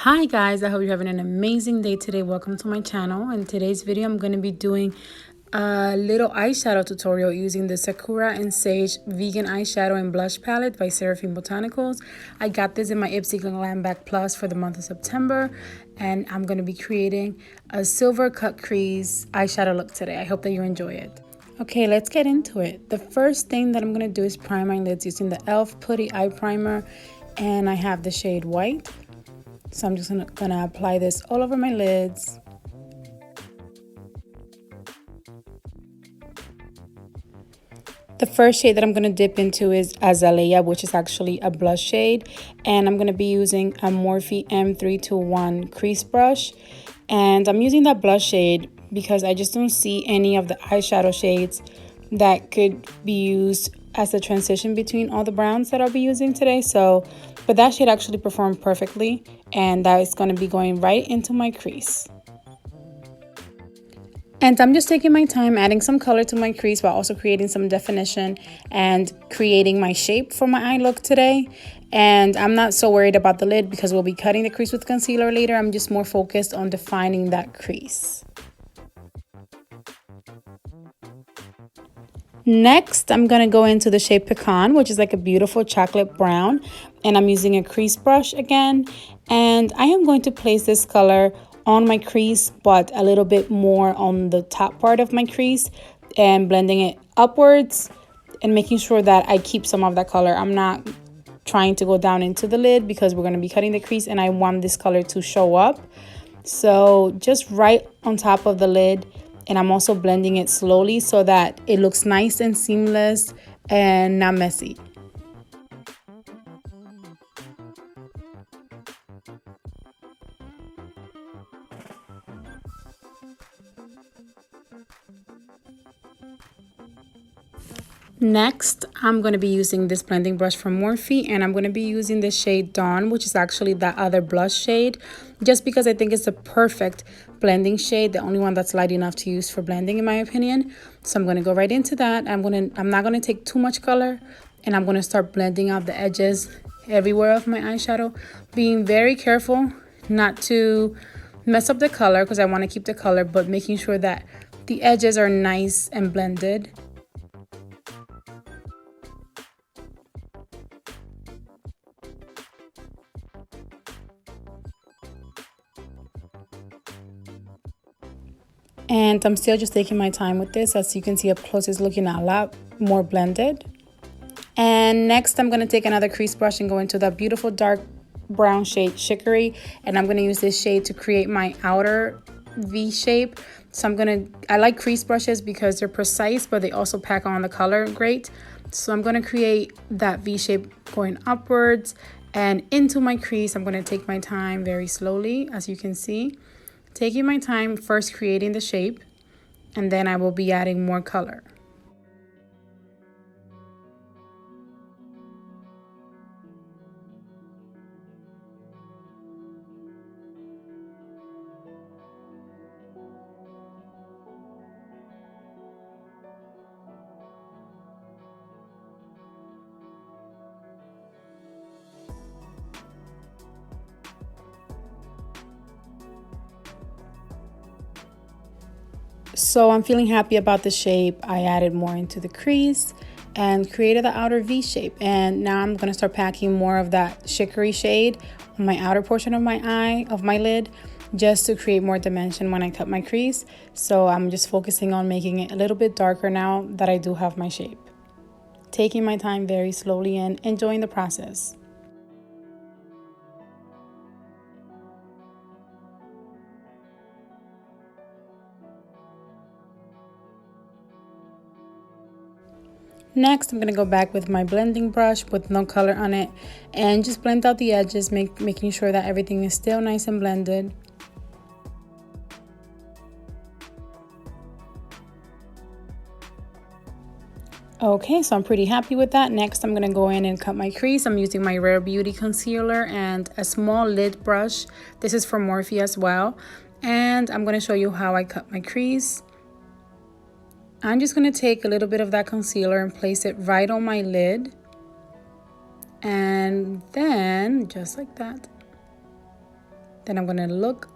Hi guys, I hope you're having an amazing day today. Welcome to my channel. In today's video, I'm going to be doing a little eyeshadow tutorial using the Sakura and Sage Vegan Eyeshadow and Blush Palette by Seraphine Botanicals. I got this in my Ipsy GLAM Back Plus for the month of September, and I'm going to be creating a silver cut crease eyeshadow look today. I hope that you enjoy it. Okay, let's get into it. The first thing that I'm going to do is prime my lids using the e.l.f. Putty Eye Primer, and I have the shade White. So I'm just gonna apply this all over my lids. The first shade that I'm gonna dip into is Azalea, which is actually a blush shade. And I'm gonna be using a Morphe M321 crease brush. And I'm using that blush shade because I just don't see any of the eyeshadow shades that could be used as a transition between all the browns that I'll be using today. But that shade actually performed perfectly, and that is going to be going right into my crease. And I'm just taking my time adding some color to my crease while also creating some definition and creating my shape for my eye look today. And I'm not so worried about the lid because we'll be cutting the crease with concealer later. I'm just more focused on defining that crease. Next, I'm going to go into the shade Pecan, which is like a beautiful chocolate brown. And I'm using a crease brush again. And I am going to place this color on my crease, but a little bit more on the top part of my crease and blending it upwards and making sure that I keep some of that color. I'm not trying to go down into the lid because we're going to be cutting the crease and I want this color to show up. So just right on top of the lid. And I'm also blending it slowly so that it looks nice and seamless and not messy. Next, I'm going to be using this blending brush from Morphe, and I'm going to be using the shade Dawn, which is actually that other blush shade, just because I think it's the perfect blending shade, the only one that's light enough to use for blending in my opinion. So I'm going to go right into that. I'm not going to take too much color, and I'm going to start blending out the edges everywhere of my eyeshadow, being very careful not to mess up the color because I want to keep the color, but making sure that the edges are nice and blended. And I'm still just taking my time with this. As you can see up close, it's looking a lot more blended. And next, I'm going to take another crease brush and go into that beautiful dark brown shade Chicory. And I'm going to use this shade to create my outer V shape. So I like crease brushes because they're precise, but they also pack on the color great. So I'm going to create that V shape going upwards and into my crease. I'm going to take my time very slowly, as you can see. Taking my time first creating the shape, and then I will be adding more color. So I'm feeling happy about the shape. I added more into the crease and created the outer V shape. And now I'm going to start packing more of that chicory shade on my outer portion of my eye, of my lid, just to create more dimension when I cut my crease. So I'm just focusing on making it a little bit darker now that I do have my shape. Taking my time very slowly and enjoying the process. Next, I'm going to go back with my blending brush with no color on it and just blend out the edges, making sure that everything is still nice and blended. Okay, so I'm pretty happy with that. Next, I'm going to go in and cut my crease. I'm using my Rare Beauty concealer and a small lid brush. This is from Morphe as well. And I'm going to show you how I cut my crease. I'm just going to take a little bit of that concealer and place it right on my lid. And then, just like that, Then I'm going to look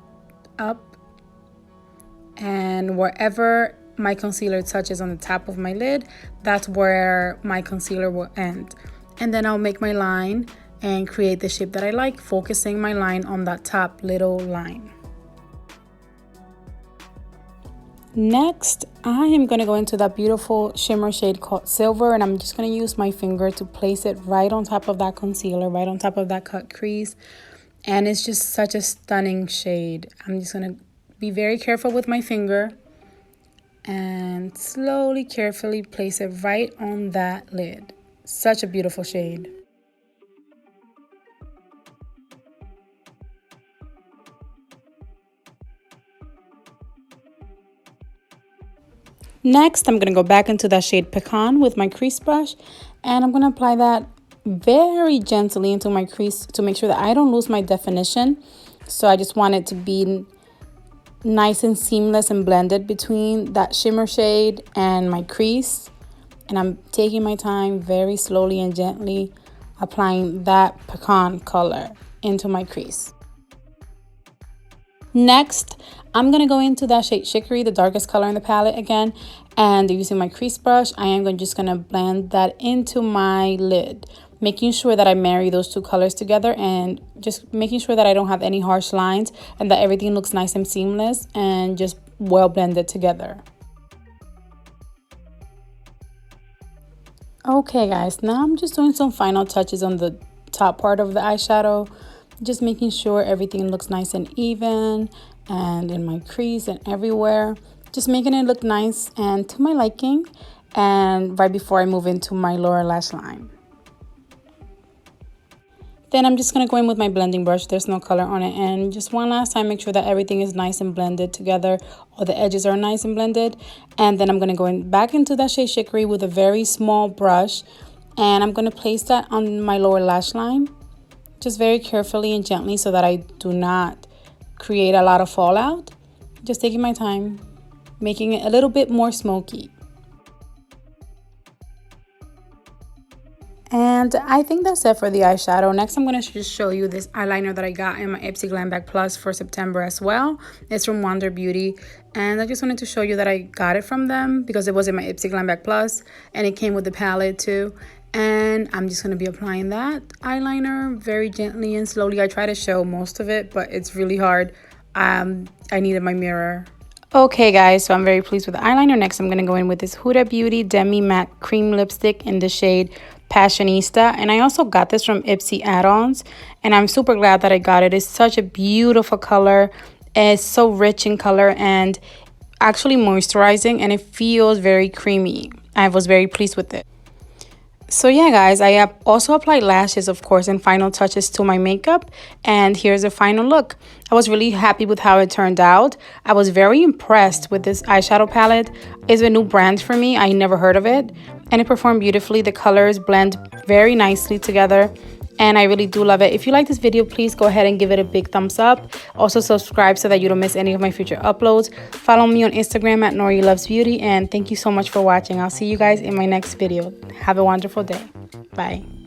up, and wherever my concealer touches on the top of my lid, that's where my concealer will end. And then I'll make my line and create the shape that I like, focusing my line on that top little line. Next, I am going to go into that beautiful shimmer shade called Silver, and I'm just going to use my finger to place it right on top of that concealer, right on top of that cut crease. And it's just such a stunning shade. I'm just going to be very careful with my finger and slowly, carefully place it right on that lid. Such a beautiful shade. Next, I'm going to go back into that shade Pecan with my crease brush, and I'm going to apply that very gently into my crease to make sure that I don't lose my definition. So I just want it to be nice and seamless and blended between that shimmer shade and my crease. And I'm taking my time very slowly and gently applying that Pecan color into my crease. Next, I'm going to go into that shade Chicory, the darkest color in the palette again, and using my crease brush, I am just going to blend that into my lid, making sure that I marry those two colors together and just making sure that I don't have any harsh lines and that everything looks nice and seamless and just well blended together. Okay guys, now I'm just doing some final touches on the top part of the eyeshadow, just making sure everything looks nice and even and in my crease and everywhere, just making it look nice and to my liking, and right before I move into my lower lash line. Then I'm just going to go in with my blending brush, there's no color on it, and just one last time make sure that everything is nice and blended together, all the edges are nice and blended. And then I'm going to go in back into that shade Chicory with a very small brush, and I'm going to place that on my lower lash line, just very carefully and gently so that I do not create a lot of fallout. Just taking my time, making it a little bit more smoky. And I think that's it for the eyeshadow. Next, I'm going to just show you this eyeliner that I got in my Ipsy Glam Bag Plus for September as well. It's from Wonder Beauty. And I just wanted to show you that I got it from them because it was in my Ipsy Glam Bag Plus. And it came with the palette too. And I'm just going to be applying that eyeliner very gently and slowly. I try to show most of it, but it's really hard. I needed my mirror. Okay guys, so I'm very pleased with the eyeliner. Next, I'm going to go in with this Huda Beauty Demi Matte Cream Lipstick in the shade Passionista. And I also got this from Ipsy Add-ons. And I'm super glad that I got it. It's such a beautiful color. It's so rich in color and actually moisturizing. And it feels very creamy. I was very pleased with it. So yeah guys, I have also applied lashes, of course, and final touches to my makeup, and here's the final look. I was really happy with how it turned out. I was very impressed with this eyeshadow palette. It's a new brand for me. I never heard of it, and it performed beautifully. The colors blend very nicely together, and I really do love it. If you like this video, please go ahead and give it a big thumbs up. Also subscribe so that you don't miss any of my future uploads. Follow me on Instagram at Nori Loves Beauty, and thank you so much for watching. I'll see you guys in my next video. Have a wonderful day. Bye.